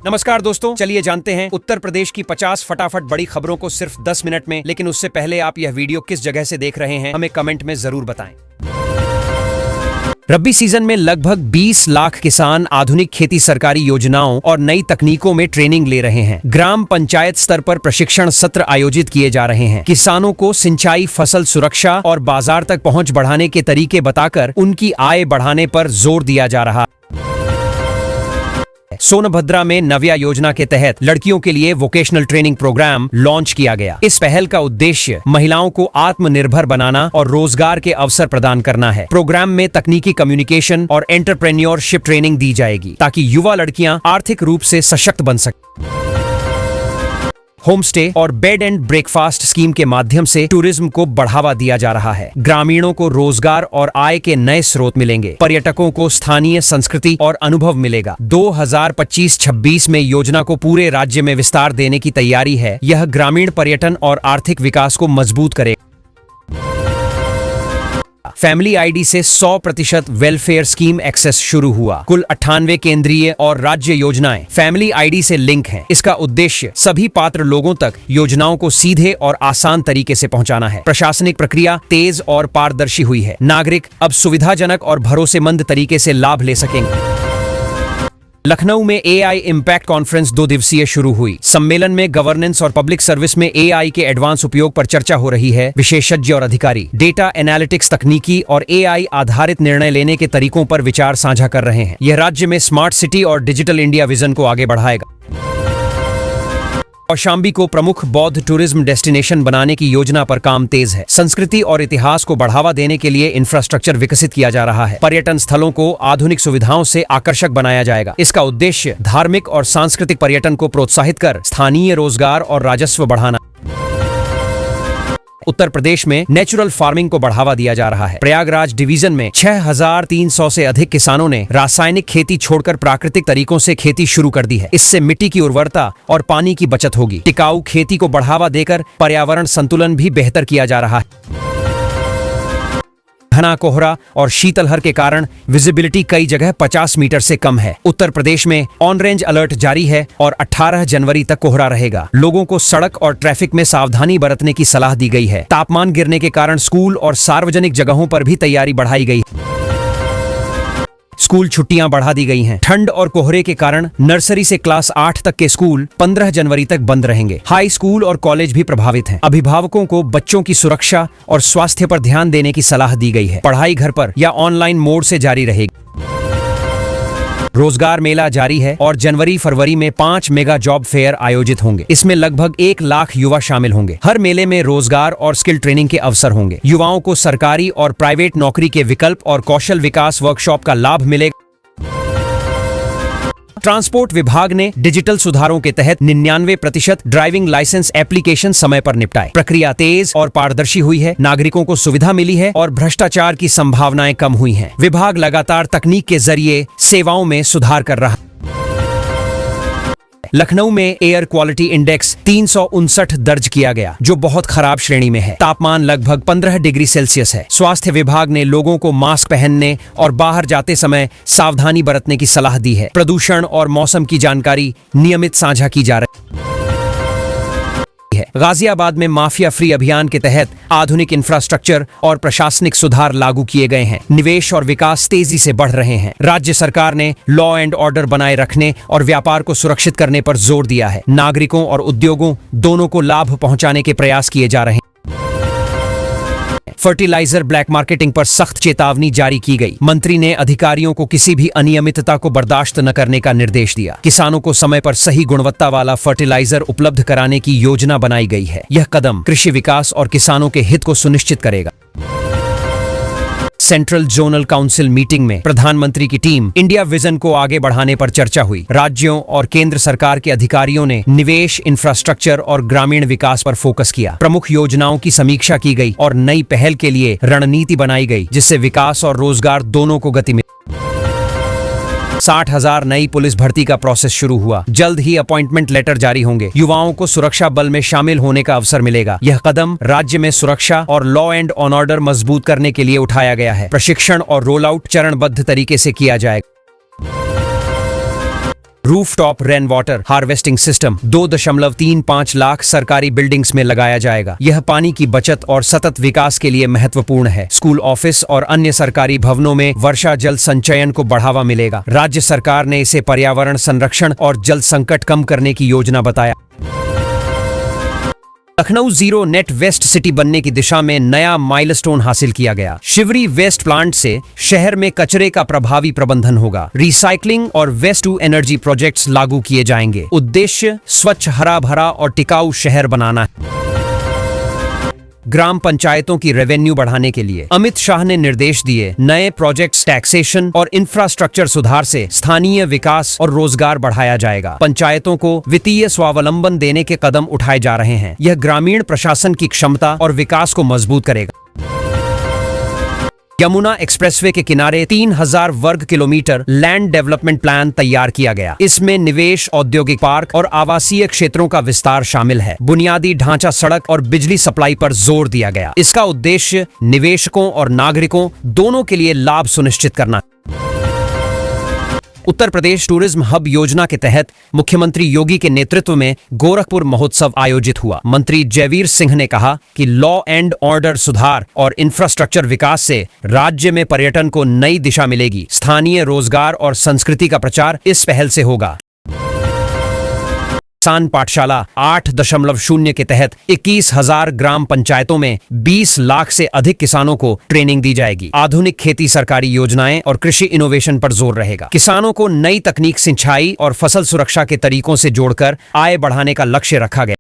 नमस्कार दोस्तों, चलिए जानते हैं उत्तर प्रदेश की 50 फटाफट बड़ी खबरों को सिर्फ 10 मिनट में। लेकिन उससे पहले आप यह वीडियो किस जगह से देख रहे हैं हमें कमेंट में जरूर बताएं। रबी सीजन में लगभग 20 लाख किसान आधुनिक खेती सरकारी योजनाओं और नई तकनीकों में ट्रेनिंग ले रहे हैं। ग्राम पंचायत स्तर पर प्रशिक्षण सत्र आयोजित किए जा रहे हैं। किसानों को सिंचाई, फसल सुरक्षा और बाजार तक पहुंच बढ़ाने के तरीके बताकर उनकी आय बढ़ाने पर जोर दिया जा रहा है। सोनभद्रा में नव्या योजना के तहत लड़कियों के लिए वोकेशनल ट्रेनिंग प्रोग्राम लॉन्च किया गया। इस पहल का उद्देश्य महिलाओं को आत्मनिर्भर बनाना और रोजगार के अवसर प्रदान करना है। प्रोग्राम में तकनीकी कम्युनिकेशन और एंटरप्रेन्योरशिप ट्रेनिंग दी जाएगी ताकि युवा लड़कियां आर्थिक रूप से सशक्त बन सकें। होम स्टे और बेड एंड ब्रेकफास्ट स्कीम के माध्यम से टूरिज्म को बढ़ावा दिया जा रहा है। ग्रामीणों को रोजगार और आय के नए स्रोत मिलेंगे। पर्यटकों को स्थानीय संस्कृति और अनुभव मिलेगा। 2025-26 में योजना को पूरे राज्य में विस्तार देने की तैयारी है। यह ग्रामीण पर्यटन और आर्थिक विकास को मजबूत करेगा। फैमिली आईडी से 100% वेलफेयर स्कीम एक्सेस शुरू हुआ। कुल 98 केंद्रीय और राज्य योजनाएं फैमिली आईडी से लिंक हैं। इसका उद्देश्य सभी पात्र लोगों तक योजनाओं को सीधे और आसान तरीके से पहुंचाना है। प्रशासनिक प्रक्रिया तेज और पारदर्शी हुई है। नागरिक अब सुविधाजनक और भरोसेमंद तरीके से लाभ ले सकेंगे। लखनऊ में एआई इम्पैक्ट कॉन्फ्रेंस 2 दिवसीय शुरू हुई। सम्मेलन में गवर्नेंस और पब्लिक सर्विस में एआई के एडवांस उपयोग पर चर्चा हो रही है। विशेषज्ञ और अधिकारी डेटा एनालिटिक्स तकनीकी और एआई आधारित निर्णय लेने के तरीकों पर विचार साझा कर रहे हैं। यह राज्य में स्मार्ट सिटी और डिजिटल इंडिया विजन को आगे बढ़ाएगा। कौशाम्बी को प्रमुख बौद्ध टूरिज्म डेस्टिनेशन बनाने की योजना पर काम तेज है। संस्कृति और इतिहास को बढ़ावा देने के लिए इंफ्रास्ट्रक्चर विकसित किया जा रहा है। पर्यटन स्थलों को आधुनिक सुविधाओं से आकर्षक बनाया जाएगा। इसका उद्देश्य धार्मिक और सांस्कृतिक पर्यटन को प्रोत्साहित कर स्थानीय रोजगार और राजस्व बढ़ाना। उत्तर प्रदेश में नेचुरल फार्मिंग को बढ़ावा दिया जा रहा है। प्रयागराज डिवीजन में 6300 से अधिक किसानों ने रासायनिक खेती छोड़कर प्राकृतिक तरीकों से खेती शुरू कर दी है। इससे मिट्टी की उर्वरता और पानी की बचत होगी। टिकाऊ खेती को बढ़ावा देकर पर्यावरण संतुलन भी बेहतर किया जा रहा है। घना कोहरा और शीतलहर के कारण विजिबिलिटी कई जगह 50 मीटर से कम है। उत्तर प्रदेश में ऑन रेंज अलर्ट जारी है और 18 जनवरी तक कोहरा रहेगा। लोगों को सड़क और ट्रैफिक में सावधानी बरतने की सलाह दी गई है। तापमान गिरने के कारण स्कूल और सार्वजनिक जगहों पर भी तैयारी बढ़ाई गई है। स्कूल छुट्टियां बढ़ा दी गई हैं। ठंड और कोहरे के कारण नर्सरी से क्लास 8 तक के स्कूल 15 जनवरी तक बंद रहेंगे। हाई स्कूल और कॉलेज भी प्रभावित हैं। अभिभावकों को बच्चों की सुरक्षा और स्वास्थ्य पर ध्यान देने की सलाह दी गई है। पढ़ाई घर पर या ऑनलाइन मोड से जारी रहेगी। रोजगार मेला जारी है और जनवरी-फरवरी में 5 मेगा जॉब फेयर आयोजित होंगे। इसमें लगभग 1 लाख युवा शामिल होंगे। हर मेले में रोजगार और स्किल ट्रेनिंग के अवसर होंगे। युवाओं को सरकारी और प्राइवेट नौकरी के विकल्प और कौशल विकास वर्कशॉप का लाभ मिलेगा। ट्रांसपोर्ट विभाग ने डिजिटल सुधारों के तहत 99% ड्राइविंग लाइसेंस एप्लीकेशन समय पर निपटाए। प्रक्रिया तेज और पारदर्शी हुई है। नागरिकों को सुविधा मिली है और भ्रष्टाचार की संभावनाएं कम हुई हैं। विभाग लगातार तकनीक के जरिए सेवाओं में सुधार कर रहा है। लखनऊ में एयर क्वालिटी इंडेक्स 359 दर्ज किया गया, जो बहुत खराब श्रेणी में है। तापमान लगभग 15 डिग्री सेल्सियस है। स्वास्थ्य विभाग ने लोगों को मास्क पहनने और बाहर जाते समय सावधानी बरतने की सलाह दी है। प्रदूषण और मौसम की जानकारी नियमित साझा की जा रही है। गाजियाबाद में माफिया फ्री अभियान के तहत आधुनिक इंफ्रास्ट्रक्चर और प्रशासनिक सुधार लागू किए गए हैं। निवेश और विकास तेजी से बढ़ रहे हैं। राज्य सरकार ने लॉ एंड ऑर्डर बनाए रखने और व्यापार को सुरक्षित करने पर जोर दिया है। नागरिकों और उद्योगों दोनों को लाभ पहुंचाने के प्रयास किए जा रहे हैं। फर्टिलाइजर ब्लैक मार्केटिंग पर सख्त चेतावनी जारी की गई। मंत्री ने अधिकारियों को किसी भी अनियमितता को बर्दाश्त न करने का निर्देश दिया। किसानों को समय पर सही गुणवत्ता वाला फर्टिलाइजर उपलब्ध कराने की योजना बनाई गई है। यह कदम कृषि विकास और किसानों के हित को सुनिश्चित करेगा। सेंट्रल जोनल काउंसिल मीटिंग में प्रधानमंत्री की टीम इंडिया विजन को आगे बढ़ाने पर चर्चा हुई। राज्यों और केंद्र सरकार के अधिकारियों ने निवेश, इंफ्रास्ट्रक्चर और ग्रामीण विकास पर फोकस किया। प्रमुख योजनाओं की समीक्षा की गई और नई पहल के लिए रणनीति बनाई गई, जिससे विकास और रोजगार दोनों को गति मिली। 60,000 नई पुलिस भर्ती का प्रोसेस शुरू हुआ। जल्द ही अपॉइंटमेंट लेटर जारी होंगे। युवाओं को सुरक्षा बल में शामिल होने का अवसर मिलेगा। यह कदम राज्य में सुरक्षा और लॉ एंड ऑर्डर मजबूत करने के लिए उठाया गया है। प्रशिक्षण और रोल आउट चरणबद्ध तरीके से किया जाएगा। Rooftop rain water harvesting system 2.35 lakh सरकारी बिल्डिंग्स में लगाया जाएगा। यह पानी की बचत और सतत विकास के लिए महत्वपूर्ण है। स्कूल, ऑफिस और अन्य सरकारी भवनों में वर्षा जल संचयन को बढ़ावा मिलेगा। राज्य सरकार ने इसे पर्यावरण संरक्षण और जल संकट कम करने की योजना बताया। Lucknow zero net waste city बनने की दिशा में नया माइलस्टोन हासिल किया गया। शिवरी वेस्ट प्लांट से शहर में कचरे का प्रभावी प्रबंधन होगा। रिसाइकलिंग और वेस्ट टू एनर्जी प्रोजेक्ट्स लागू किए जाएंगे। उद्देश्य स्वच्छ, हरा भरा और टिकाऊ शहर बनाना है। ग्राम पंचायतों की रेवेन्यू बढ़ाने के लिए अमित शाह ने निर्देश दिए। नए प्रोजेक्ट्स, टैक्सेशन और इंफ्रास्ट्रक्चर सुधार से स्थानीय विकास और रोजगार बढ़ाया जाएगा। पंचायतों को वित्तीय स्वावलंबन देने के कदम उठाए जा रहे हैं। यह ग्रामीण प्रशासन की क्षमता और विकास को मजबूत करेगा। यमुना एक्सप्रेसवे के किनारे 3000 वर्ग किलोमीटर लैंड डेवलपमेंट प्लान तैयार किया गया। इसमें निवेश, औद्योगिक पार्क और आवासीय क्षेत्रों का विस्तार शामिल है। बुनियादी ढांचा, सड़क और बिजली सप्लाई पर जोर दिया गया। इसका उद्देश्य निवेशकों और नागरिकों दोनों के लिए लाभ सुनिश्चित करना। उत्तर प्रदेश टूरिज्म हब योजना के तहत मुख्यमंत्री योगी के नेतृत्व में गोरखपुर महोत्सव आयोजित हुआ। मंत्री जयवीर सिंह ने कहा कि लॉ एंड ऑर्डर सुधार और इंफ्रास्ट्रक्चर विकास से राज्य में पर्यटन को नई दिशा मिलेगी। स्थानीय रोजगार और संस्कृति का प्रचार इस पहल से होगा। किसान पाठशाला 8.0 के तहत 21,000 ग्राम पंचायतों में 20 लाख से अधिक किसानों को ट्रेनिंग दी जाएगी। आधुनिक खेती, सरकारी योजनाएं और कृषि इनोवेशन पर जोर रहेगा। किसानों को नई तकनीक, सिंचाई और फसल सुरक्षा के तरीकों से जोड़कर आय बढ़ाने का लक्ष्य रखा गया।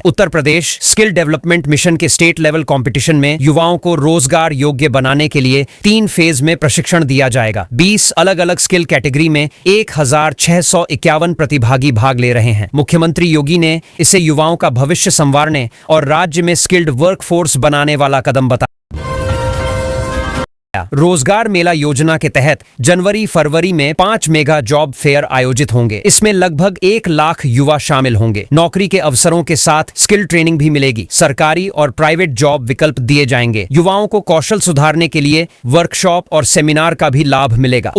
Uttar Pradesh skill development mission के स्टेट लेवल कंपटीशन में युवाओं को रोजगार योग्य बनाने के लिए 3 फेज में प्रशिक्षण दिया जाएगा। 20 अलग अलग स्किल कैटेगरी में 1651 प्रतिभागी भाग ले रहे हैं। मुख्यमंत्री योगी ने इसे युवाओं का भविष्य संवारने और राज्य में स्किल्ड वर्कफोर्स बनाने वाला कदम बताया। रोजगार मेला योजना के तहत जनवरी-फरवरी में 5 मेगा जॉब फेयर आयोजित होंगे। इसमें लगभग 1 लाख युवा शामिल होंगे। नौकरी के अवसरों के साथ स्किल ट्रेनिंग भी मिलेगी। सरकारी और प्राइवेट जॉब विकल्प दिए जाएंगे। युवाओं को कौशल सुधारने के लिए वर्कशॉप और सेमिनार का भी लाभ मिलेगा।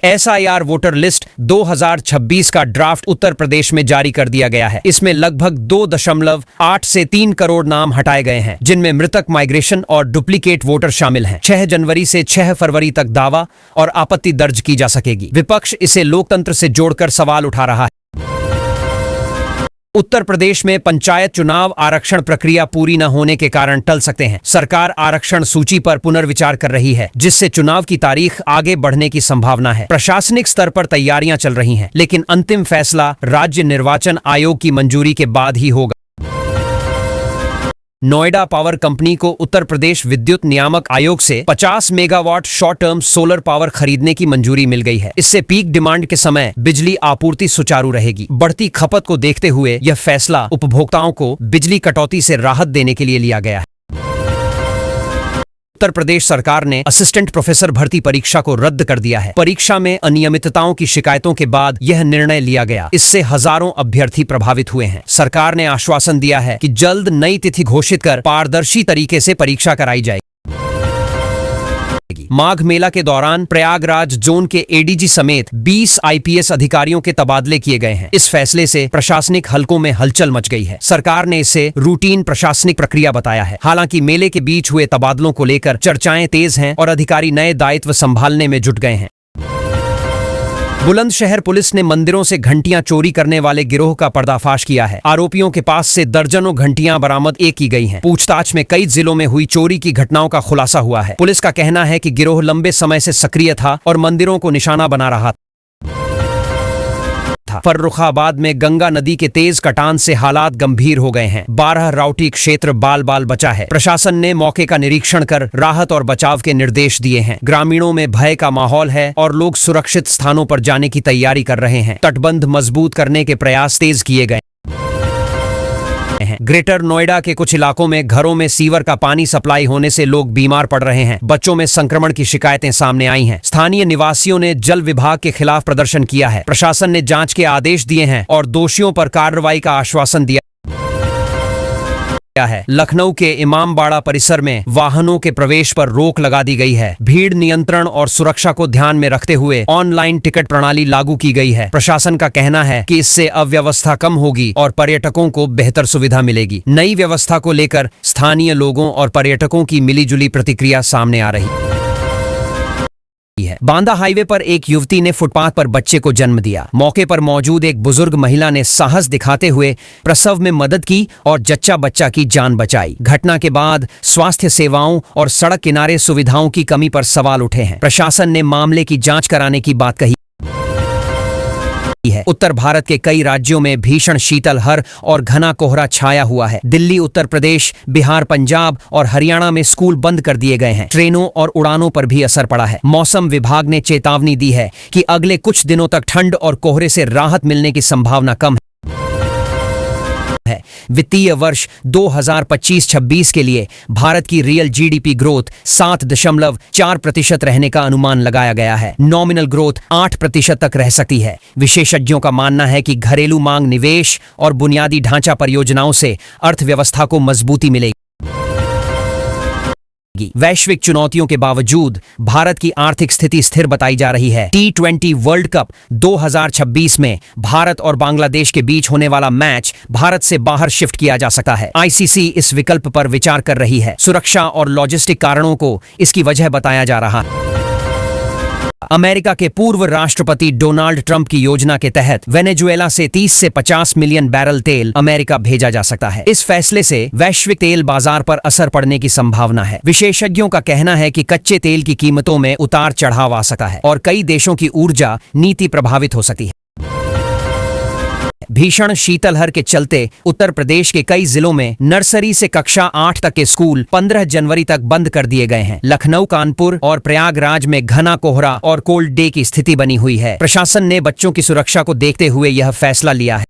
SIR वोटर लिस्ट 2026 का ड्राफ्ट उत्तर प्रदेश में जारी कर दिया गया है। इसमें लगभग 2.8 से 3 करोड़ नाम हटाए गए हैं, जिनमें मृतक, माइग्रेशन और डुप्लीकेट वोटर शामिल हैं। 6 जनवरी से 6 फरवरी तक दावा और आपत्ति दर्ज की जा सकेगी। विपक्ष इसे लोकतंत्र से जोड़कर सवाल उठा रहा है। उत्तर प्रदेश में पंचायत चुनाव आरक्षण प्रक्रिया पूरी न होने के कारण टल सकते हैं। सरकार आरक्षण सूची पर पुनर्विचार कर रही है, जिससे चुनाव की तारीख आगे बढ़ने की संभावना है। प्रशासनिक स्तर पर तैयारियां चल रही हैं, लेकिन अंतिम फैसला राज्य निर्वाचन आयोग की मंजूरी के बाद ही होगा। नोएडा पावर कंपनी को उत्तर प्रदेश विद्युत नियामक आयोग से 50 megawatt short term solar power खरीदने की मंजूरी मिल गई है। इससे पीक डिमांड के समय बिजली आपूर्ति सुचारू रहेगी। बढ़ती खपत को देखते हुए यह फैसला उपभोक्ताओं को बिजली कटौती से राहत देने के लिए लिया गया है। उत्तर प्रदेश सरकार ने असिस्टेंट प्रोफेसर भर्ती परीक्षा को रद्द कर दिया है। परीक्षा में अनियमितताओं की शिकायतों के बाद यह निर्णय लिया गया। इससे हजारों अभ्यर्थी प्रभावित हुए हैं। सरकार ने आश्वासन दिया है कि जल्द नई तिथि घोषित कर पारदर्शी तरीके से परीक्षा कराई जाएगी। माघ मेला के दौरान प्रयागराज जोन के ADG समेत 20 IPS अधिकारियों के तबादले किए गए हैं। इस फैसले से प्रशासनिक हलकों में हलचल मच गई है। सरकार ने इसे रूटीन प्रशासनिक प्रक्रिया बताया है। हालांकि मेले के बीच हुए तबादलों को लेकर चर्चाएं तेज हैं और अधिकारी नए दायित्व संभालने में जुट गए हैं। बुलंदशहर पुलिस ने मंदिरों से घंटियां चोरी करने वाले गिरोह का पर्दाफाश किया है। आरोपियों के पास से दर्जनों घंटियां बरामद की गई हैं। पूछताछ में कई जिलों में हुई चोरी की घटनाओं का खुलासा हुआ है। पुलिस का कहना है कि गिरोह लंबे समय से सक्रिय था और मंदिरों को निशाना बना रहा था। फर्रुखाबाद में गंगा नदी के तेज कटान से हालात गंभीर हो गए हैं। 12 राउटी क्षेत्र बाल बाल बचा है। प्रशासन ने मौके का निरीक्षण कर राहत और बचाव के निर्देश दिए हैं। ग्रामीणों में भय का माहौल है और लोग सुरक्षित स्थानों पर जाने की तैयारी कर रहे हैं। तटबंध मजबूत करने के प्रयास तेज किए गए हैं। ग्रेटर नोएडा के कुछ इलाकों में घरों में सीवर का पानी सप्लाई होने से लोग बीमार पड़ रहे हैं। बच्चों में संक्रमण की शिकायतें सामने आई हैं। स्थानीय निवासियों ने जल विभाग के खिलाफ प्रदर्शन किया है। प्रशासन ने जांच के आदेश दिए हैं और दोषियों पर कार्रवाई का आश्वासन दिया। है। लखनऊ के इमामबाड़ा परिसर में वाहनों के प्रवेश पर रोक लगा दी गई है। भीड़ नियंत्रण और सुरक्षा को ध्यान में रखते हुए ऑनलाइन टिकट प्रणाली लागू की गई है। प्रशासन का कहना है कि इससे अव्यवस्था कम होगी और पर्यटकों को बेहतर सुविधा मिलेगी। नई व्यवस्था को लेकर स्थानीय लोगों और पर्यटकों की मिलीजुली प्रतिक्रिया सामने आ रही है। बांदा हाईवे पर एक युवती ने फुटपाथ पर बच्चे को जन्म दिया। मौके पर मौजूद एक बुजुर्ग महिला ने साहस दिखाते हुए प्रसव में मदद की और जच्चा बच्चा की जान बचाई। घटना के बाद स्वास्थ्य सेवाओं और सड़क किनारे सुविधाओं की कमी पर सवाल उठे हैं। प्रशासन ने मामले की जांच कराने की बात कही है। उत्तर भारत के कई राज्यों में भीषण शीतलहर और घना कोहरा छाया हुआ है। दिल्ली, उत्तर प्रदेश, बिहार, पंजाब और हरियाणा में स्कूल बंद कर दिए गए हैं। ट्रेनों और उड़ानों पर भी असर पड़ा है। मौसम विभाग ने चेतावनी दी है कि अगले कुछ दिनों तक ठंड और कोहरे से राहत मिलने की संभावना कम है। वित्तीय वर्ष 2025-26 के लिए भारत की रियल जीडीपी ग्रोथ 7.4% रहने का अनुमान लगाया गया है। नॉमिनल ग्रोथ 8% तक रह सकती है। विशेषज्ञों का मानना है कि घरेलू मांग, निवेश और बुनियादी ढांचा परियोजनाओं से अर्थव्यवस्था को मजबूती मिलेगी। वैश्विक चुनौतियों के बावजूद भारत की आर्थिक स्थिति स्थिर बताई जा रही है। T20 वर्ल्ड कप 2026 में भारत और बांग्लादेश के बीच होने वाला मैच भारत से बाहर शिफ्ट किया जा सकता है। आईसीसी इस विकल्प पर विचार कर रही है। सुरक्षा और लॉजिस्टिक कारणों को इसकी वजह बताया जा रहा है। अमेरिका के पूर्व राष्ट्रपति डोनाल्ड ट्रंप की योजना के तहत वेनेजुएला से 30 से 50 मिलियन बैरल तेल अमेरिका भेजा जा सकता है। इस फैसले से वैश्विक तेल बाजार पर असर पड़ने की संभावना है। विशेषज्ञों का कहना है कि कच्चे तेल की कीमतों में उतार चढ़ाव आ सकता है और कई देशों की ऊर्जा नीति प्रभावित हो सकती है। भीषण शीतलहर के चलते उत्तर प्रदेश के कई जिलों में नर्सरी से कक्षा 8 तक के स्कूल 15 जनवरी तक बंद कर दिए गए हैं। लखनऊ, कानपुर और प्रयागराज में घना कोहरा और कोल्ड डे की स्थिति बनी हुई है। प्रशासन ने बच्चों की सुरक्षा को देखते हुए यह फैसला लिया है।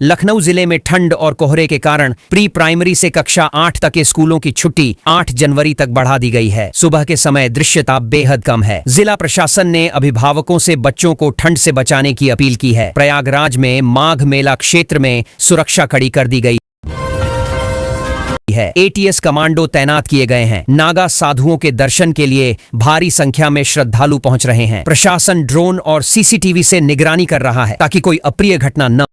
लखनऊ जिले में ठंड और कोहरे के कारण प्री प्राइमरी से कक्षा 8 तक के स्कूलों की छुट्टी 8 जनवरी तक बढ़ा दी गई है। सुबह के समय दृश्यता बेहद कम है। जिला प्रशासन ने अभिभावकों से बच्चों को ठंड से बचाने की अपील की है। प्रयागराज में माघ मेला क्षेत्र में सुरक्षा कड़ी कर दी गई है। एटीएस कमांडो तैनात किए गए हैं। नागा साधुओं के दर्शन के लिए भारी संख्या में श्रद्धालु पहुंच रहे हैं। प्रशासन ड्रोन और सीसीटीवी से निगरानी कर रहा है ताकि कोई अप्रिय घटना न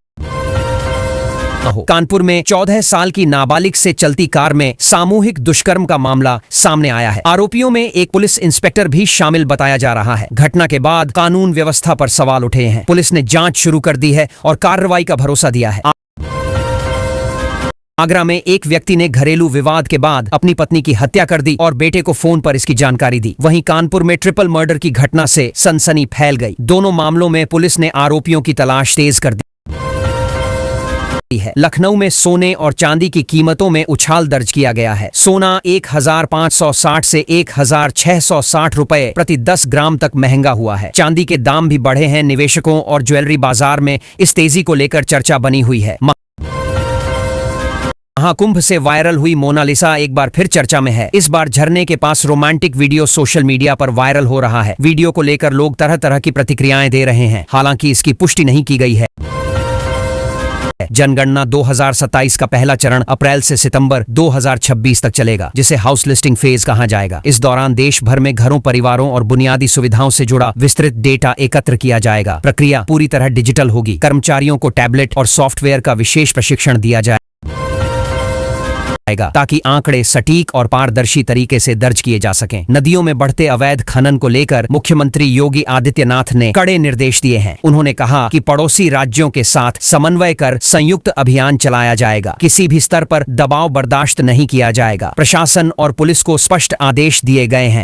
हो। कानपुर में 14 साल की नाबालिग से चलती कार में सामूहिक दुष्कर्म का मामला सामने आया है। आरोपियों में एक पुलिस इंस्पेक्टर भी शामिल बताया जा रहा है। घटना के बाद कानून व्यवस्था पर सवाल उठे हैं। पुलिस ने जांच शुरू कर दी है और कार्रवाई का भरोसा दिया है। आगरा में एक व्यक्ति ने घरेलू विवाद के बाद अपनी पत्नी की हत्या कर दी और बेटे को फोन पर इसकी जानकारी दी। वहीं कानपुर में ट्रिपल मर्डर की घटना से सनसनी फैल गई। दोनों मामलों में पुलिस ने आरोपियों की तलाश तेज कर दी है। लखनऊ में सोने और चांदी की कीमतों में उछाल दर्ज किया गया है। सोना 1560 से 1660 रुपए प्रति 10 ग्राम तक महंगा हुआ है। चांदी के दाम भी बढ़े हैं। निवेशकों और ज्वेलरी बाजार में इस तेजी को लेकर चर्चा बनी हुई है। महाकुंभ से वायरल हुई मोनालिसा एक बार फिर चर्चा में है। इस बार झरने के पास रोमांटिक वीडियो सोशल मीडिया पर वायरल हो रहा है। वीडियो को लेकर लोग तरह तरह की प्रतिक्रियाएं दे रहे हैं। हालांकि इसकी पुष्टि नहीं की गई है। जनगणना 2027 का पहला चरण अप्रैल से सितंबर 2026 तक चलेगा, जिसे हाउस लिस्टिंग फेज कहा जाएगा। इस दौरान देश भर में घरों, परिवारों और बुनियादी सुविधाओं से जुड़ा विस्तृत डेटा एकत्र किया जाएगा। प्रक्रिया पूरी तरह डिजिटल होगी। कर्मचारियों को टैबलेट और सॉफ्टवेयर का विशेष प्रशिक्षण दिया जाएगा ताकि आंकड़े सटीक और पारदर्शी तरीके से दर्ज किए जा सकें। नदियों में बढ़ते अवैध खनन को लेकर मुख्यमंत्री योगी आदित्यनाथ ने कड़े निर्देश दिए हैं। उन्होंने कहा कि पड़ोसी राज्यों के साथ समन्वय कर संयुक्त अभियान चलाया जाएगा। किसी भी स्तर पर दबाव बर्दाश्त नहीं किया जाएगा। प्रशासन और पुलिस को स्पष्ट आदेश दिए गए हैं।